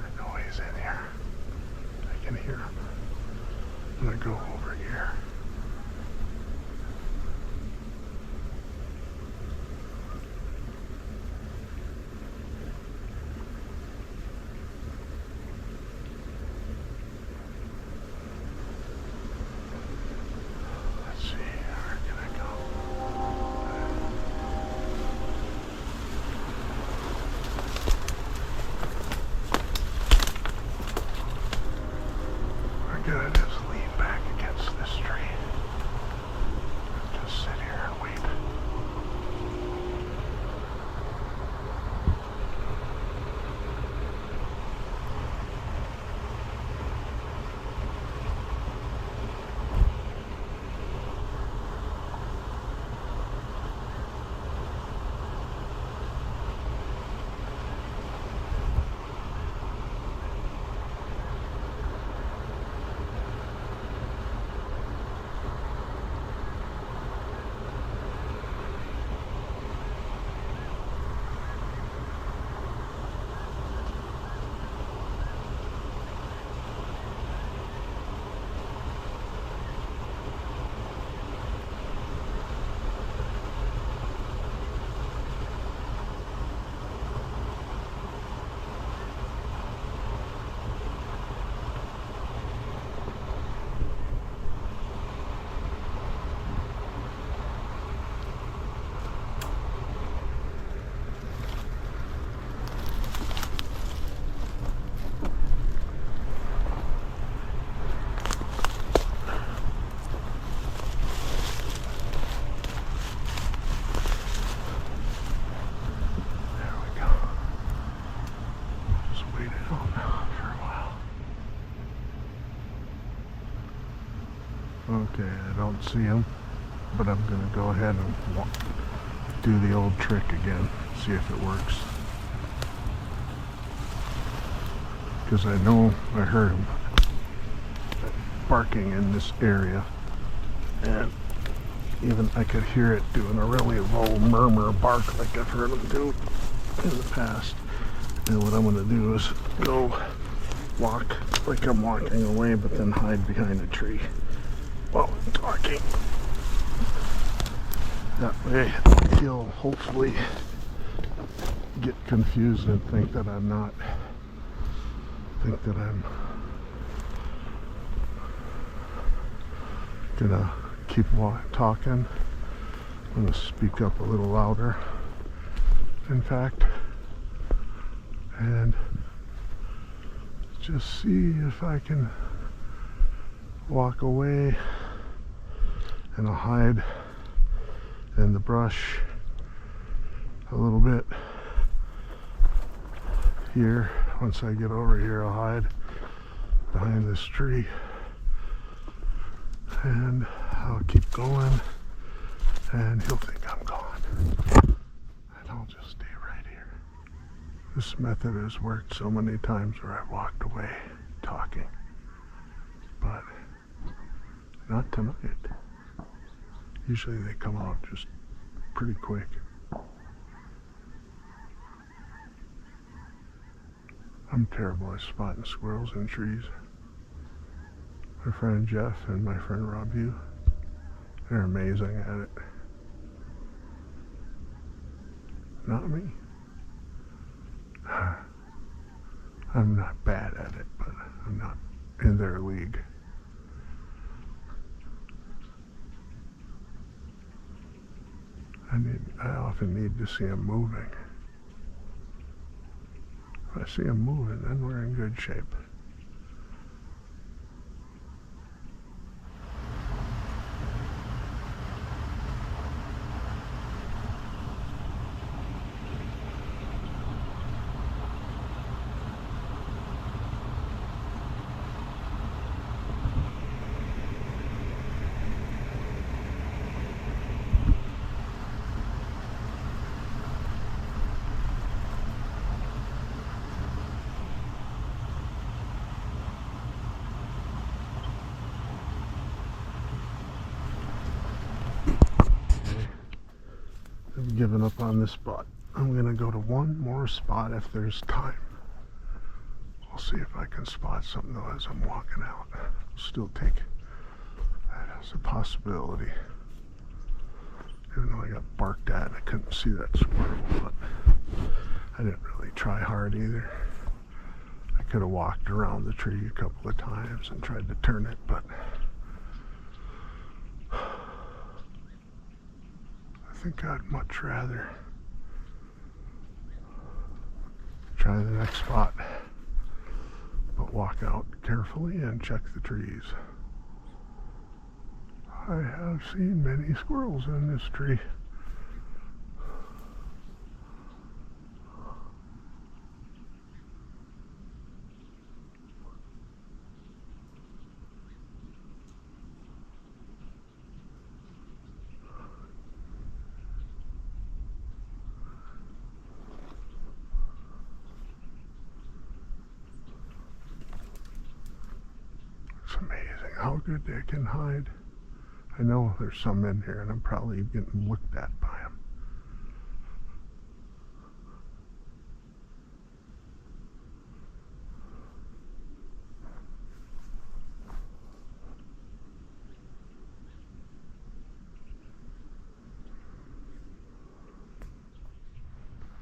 I know he's in here. I can hear him. I'm gonna go over here. I'm gonna just lean back against this tree. Just sit here and wait. Okay, I don't see him, but I'm going to go ahead and do the old trick again, see if it works. Because I know I heard him barking in this area, and even I could hear it doing a really low murmur bark like I've heard him do in the past. And what I'm going to do is go walk like I'm walking away, but then hide behind a tree while I'm talking. That way he'll hopefully get confused and think that I'm gonna keep talking. I'm gonna speak up a little louder, in fact, and just see if I can walk away, and I'll hide in the brush a little bit here. Once I get over here, I'll hide behind this tree, and I'll keep going, and he'll think I'm gone, and I'll just stay right here. This method has worked so many times where I've walked away talking, but not tonight. Usually they come out just pretty quick. I'm terrible at spotting squirrels in trees. My friend Jeff and my friend Rob Hugh, they're amazing at it. Not me. I'm not bad at it, but I'm not in their league. I often need to see them moving. If I see them moving, then we're in good shape. I've given up on this spot. I'm gonna go to one more spot if there's time. We'll see if I can spot something though as I'm walking out. Still take that as a possibility. Even though I got barked at, I couldn't see that squirrel, but I didn't really try hard either. I could have walked around the tree a couple of times and tried to turn it, but I think I'd much rather try the next spot. But walk out carefully and check the trees. I have seen many squirrels in this tree. It's amazing how good they can hide. I know there's some in here and I'm probably getting looked at by them.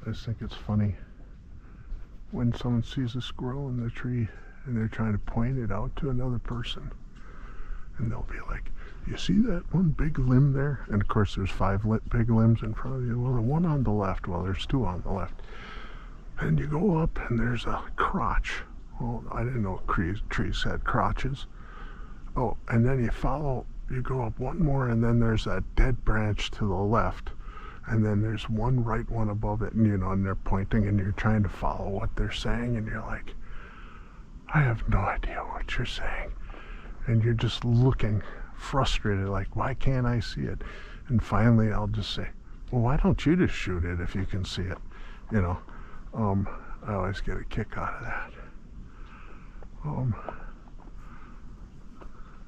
I just think it's funny when someone sees a squirrel in the tree and they're trying to point it out to another person. And they'll be like, you see that one big limb there? And of course there's 5 big limbs in front of you. Well, the one on the left, well, there's 2 on the left. And you go up and there's a crotch. Well, I didn't know trees had crotches. Oh, and then you go up one more and then there's a dead branch to the left. And then there's one right one above it, and and they're pointing and you're trying to follow what they're saying and you're like, I have no idea what you're saying. And you're just looking frustrated, like, why can't I see it? And finally I'll just say, well, why don't you just shoot it if you can see it? I always get a kick out of that.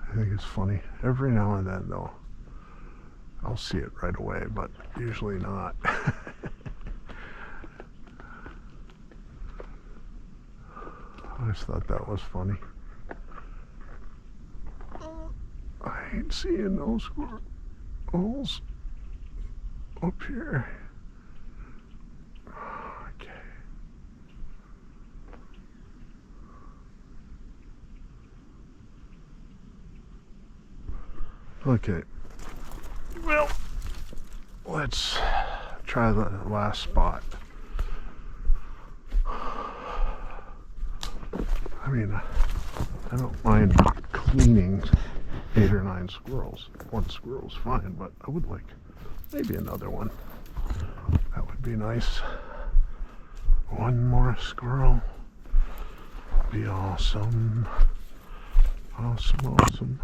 I think it's funny. Every now and then though, I'll see it right away, but usually not. I just thought that was funny. I ain't seeing no squirrels up here. Okay. Well, let's try the last spot. I mean, I don't mind cleaning 8 or 9 squirrels. 1 squirrel's fine, but I would like maybe another one. That would be nice. 1 more squirrel. Be awesome. Awesome.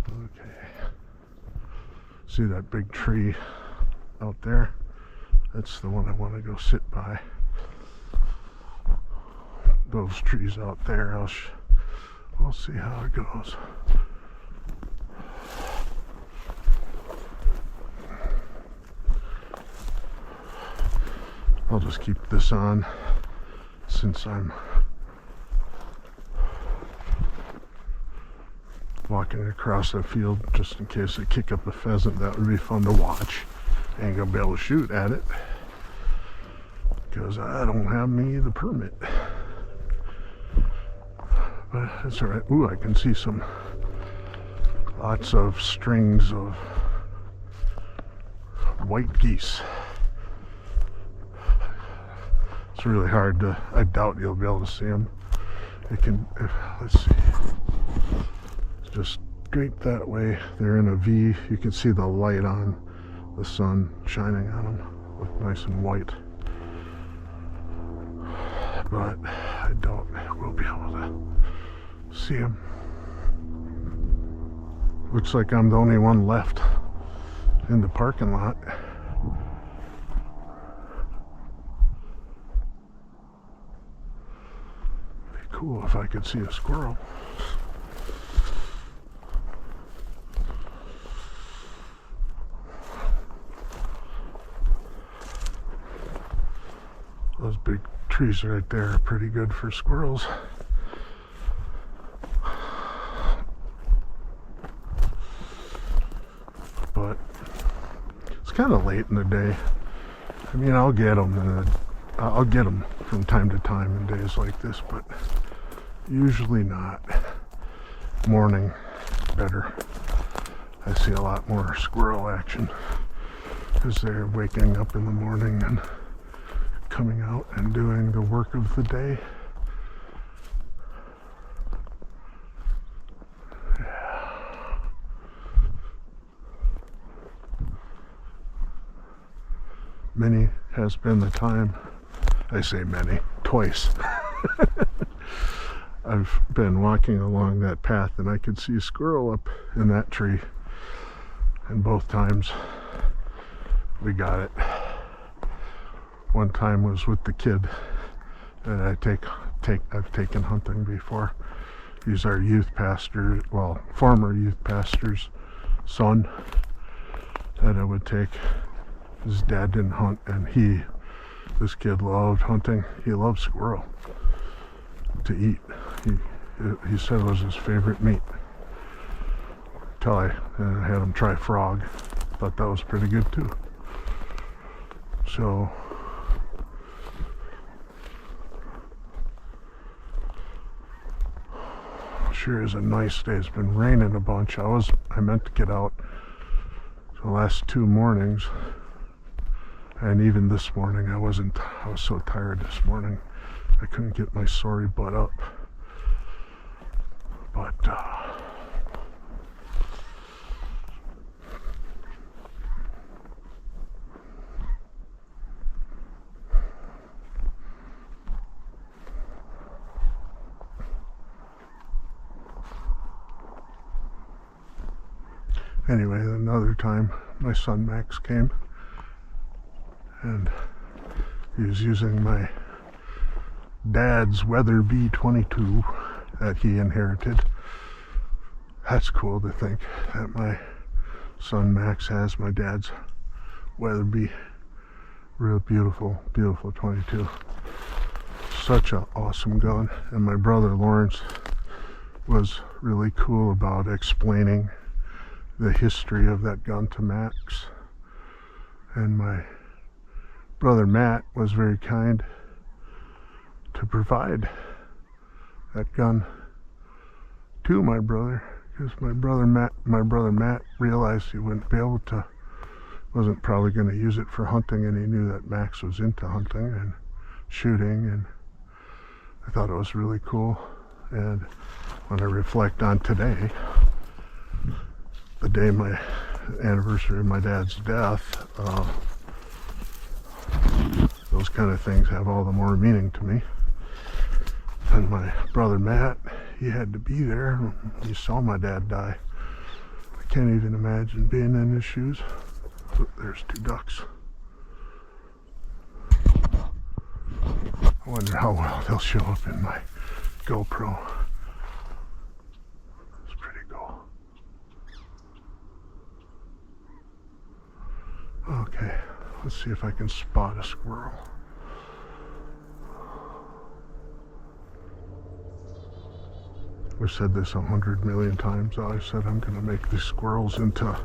Okay. See that big tree out there? That's the one I want to go sit by. Those trees out there, I'll see how it goes. I'll just keep this on since I'm walking across the field, just in case I kick up a pheasant. That would be fun to watch. I ain't gonna be able to shoot at it because I don't have the permit. But that's alright. Ooh, I can see lots of strings of white geese. It's really hard to, I doubt you'll be able to see them. Let's see. Just straight that way. They're in a V. You can see the light on the sun shining on them. Look nice and white. But I doubt we'll be able to see them. Looks like I'm the only one left in the parking lot. Be cool if I could see a squirrel. Those big trees right there are pretty good for squirrels. But it's kind of late in the day. I mean, I'll get them from time to time in days like this, but usually not. Morning, better. I see a lot more squirrel action because they're waking up in the morning and coming out and doing the work of the day. many has been the time, I say many, twice. I've been walking along that path and I could see a squirrel up in that tree, and both times we got it. One time was with the kid that I've taken hunting before. He's our youth pastor, well, former youth pastor's son that I would take. His dad didn't hunt, and this kid loved hunting. He loved squirrel to eat. He said it was his favorite meat. Till I had him try frog. Thought that was pretty good too. So sure is a nice day. It's been raining a bunch. I meant to get out the last 2 mornings, and even this morning I was so tired this morning I couldn't get my sorry butt up. But anyway, another time my son Max came, and he was using my dad's Weatherby 22 that he inherited. That's cool to think that my son Max has my dad's Weatherby, real beautiful 22. Such an awesome gun. And my brother Lawrence was really cool about explaining the history of that gun to Max, and my brother Matt was very kind to provide that gun to my brother, because my brother Matt realized he wouldn't be able to, wasn't probably going to use it for hunting, and he knew that Max was into hunting and shooting, and I thought it was really cool. And when I reflect on today, the day my anniversary of my dad's death, those kind of things have all the more meaning to me. And my brother Matt, he had to be there. He saw my dad die. I can't even imagine being in his shoes. But there's 2 ducks. I wonder how well they'll show up in my GoPro. It's pretty cool. Okay, let's see if I can spot a squirrel. I've said this 100 million times. I said I'm going to make these squirrels into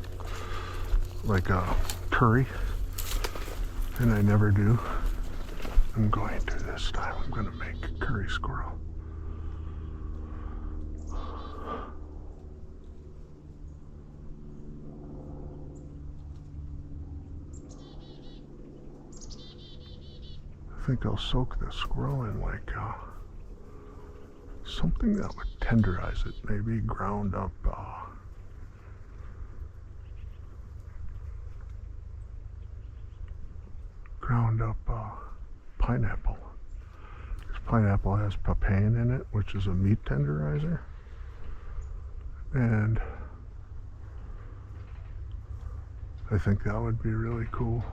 like a curry, and I never do. I'm going to this time. I'm going to make a curry squirrel. I think I'll soak the squirrel in like something that would tenderize it, maybe ground up pineapple. Because pineapple has papain in it, which is a meat tenderizer, and I think that would be really cool.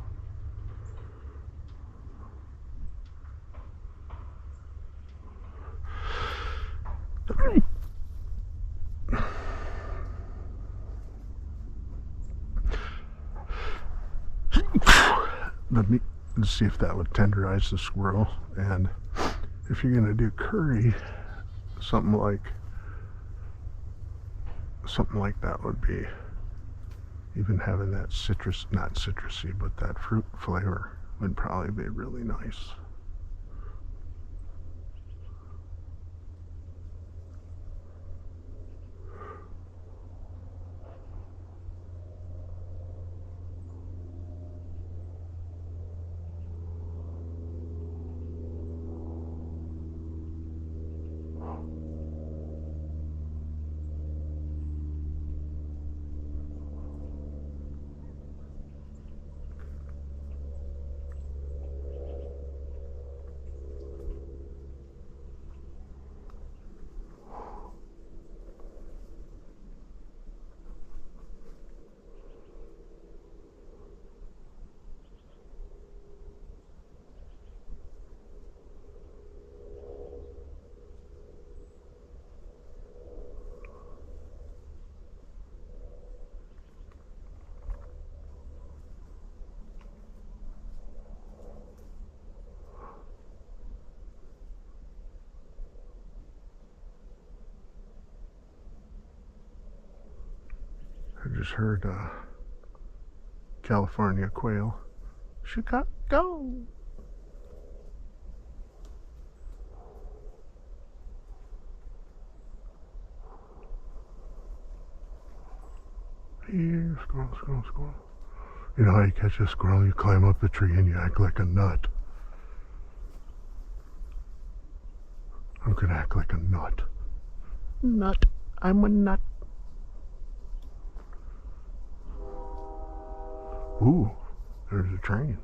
Let's see if that would tenderize the squirrel. And if you're gonna do curry, something like that would be, even having that citrus, not citrusy, but that fruit flavor would probably be really nice. just heard California quail. Chicago. Here, squirrel, squirrel, squirrel. You know how you catch a squirrel? You climb up the tree and you act like a nut. I'm gonna act like a nut. Nut. I'm a nut. Ooh, there's a train.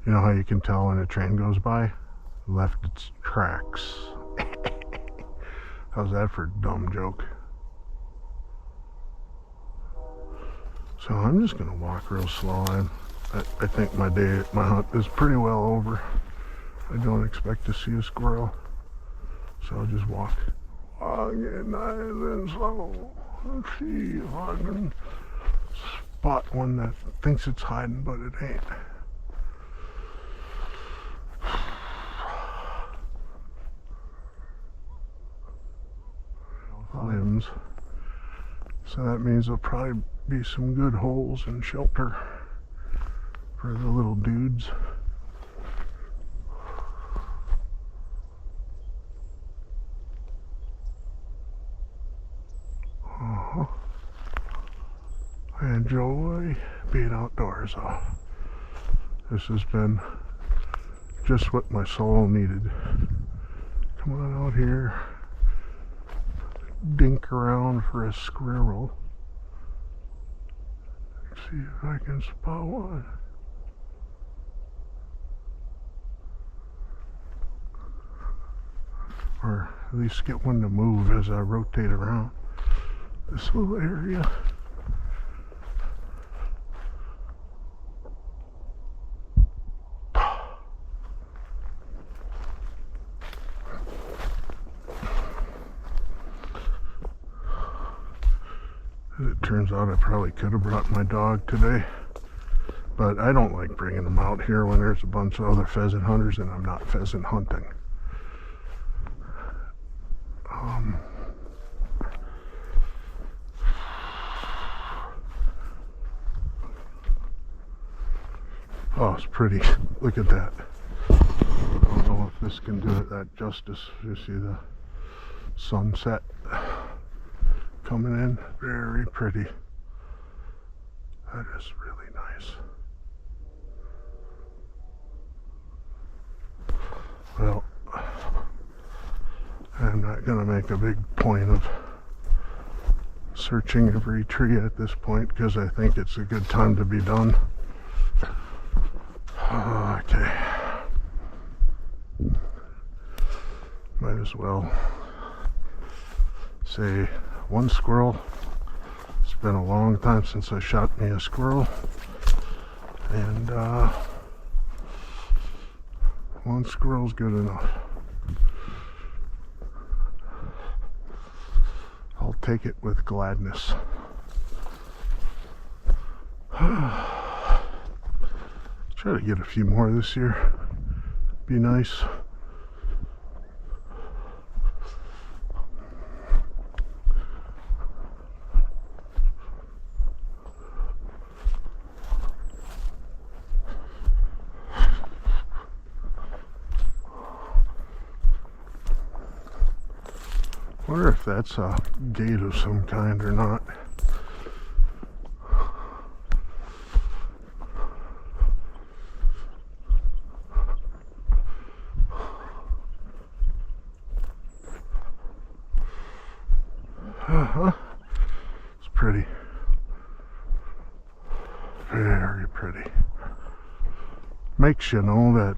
You know how you can tell when a train goes by? It left its tracks. How's that for a dumb joke? So I'm just gonna walk real slow. I think my hunt is pretty well over. I don't expect to see a squirrel, so I'll just walk it nice and slow. Let's see if I can spot one that thinks it's hiding, but it ain't. Limbs. So that means there'll probably be some good holes and shelter for the little dudes. I enjoy being outdoors. This has been just what my soul needed. Come on out here, dink around for a squirrel. See if I can spot one. Or at least get one to move as I rotate around this little area. It turns out I probably could have brought my dog today, but I don't like bringing them out here when there's a bunch of other pheasant hunters and I'm not pheasant hunting. Oh, it's pretty. Look at that. I don't know if this can do it that justice. You see the sunset coming in. Very pretty. That is really nice. Well, I'm not going to make a big point of searching every tree at this point because I think it's a good time to be done. Okay. Might as well say one squirrel. It's been a long time since I shot me a squirrel, and one squirrel's good enough. I'll take it with gladness. Try to get a few more this year. Be nice. Wonder if that's a gate of some kind or not. It's pretty. Very pretty. Makes you know that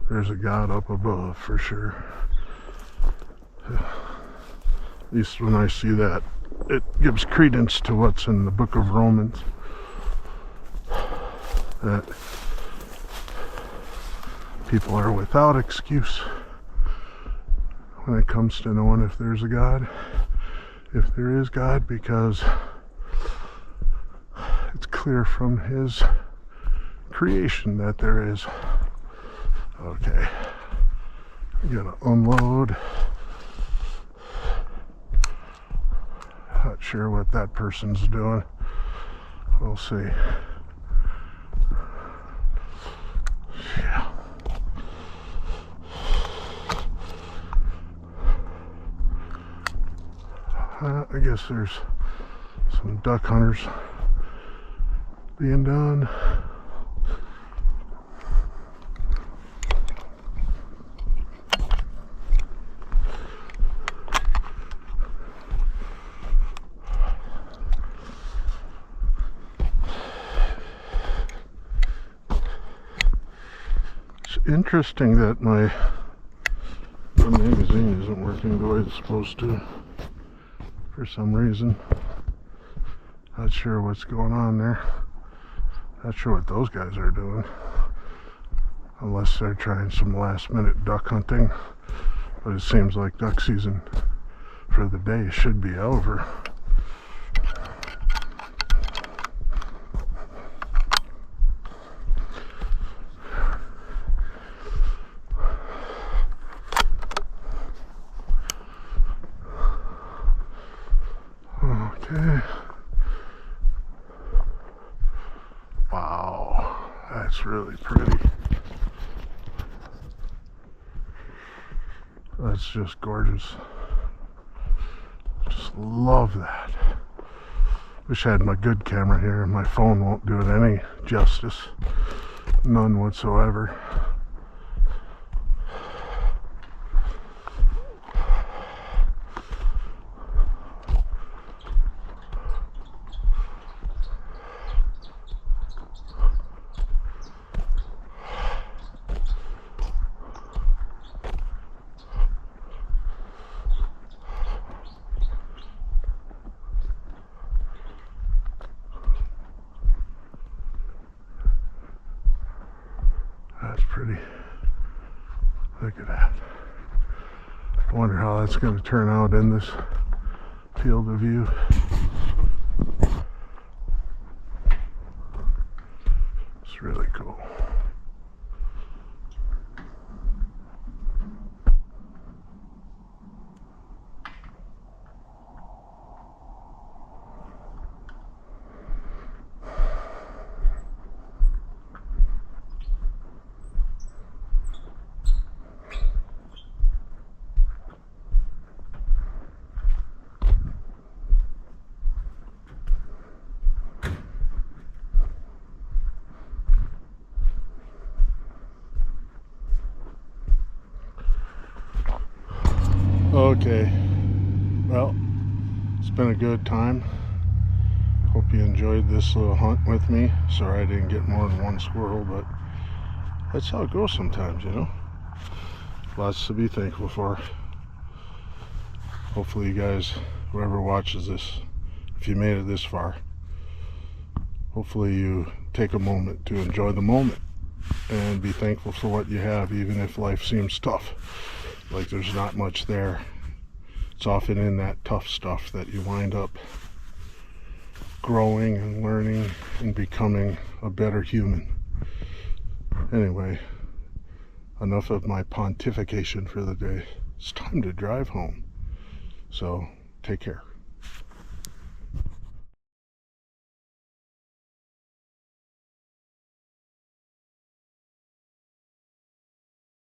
there's a God up above for sure. At least when I see that, it gives credence to what's in the book of Romans. That people are without excuse when it comes to knowing if there's a God. If there is God, because it's clear from his creation that there is. Okay, I gotta unload sure what that person's doing. We'll see. Yeah. I guess there's some duck hunters being done. It's interesting that my magazine isn't working the way it's supposed to for some reason. Not sure what's going on there. Not sure what those guys are doing, unless they're trying some last minute duck hunting. But it seems like duck season for the day should be over. Okay. Wow, that's really pretty. That's just gorgeous. Just love that. Wish I had my good camera here. My phone won't do it any justice. None whatsoever. That's pretty. Look at that. I wonder how that's going to turn out in this field of view. It's really cool. Okay, well, it's been a good time. Hope you enjoyed this little hunt with me. Sorry I didn't get more than one squirrel, but that's how it goes sometimes, you know. Lots to be thankful for. Hopefully you guys, whoever watches this, if you made it this far, hopefully you take a moment to enjoy the moment and be thankful for what you have, even if life seems tough. Like there's not much there. It's often in that tough stuff that you wind up growing and learning and becoming a better human. Anyway, enough of my pontification for the day. It's time to drive home. So, take care.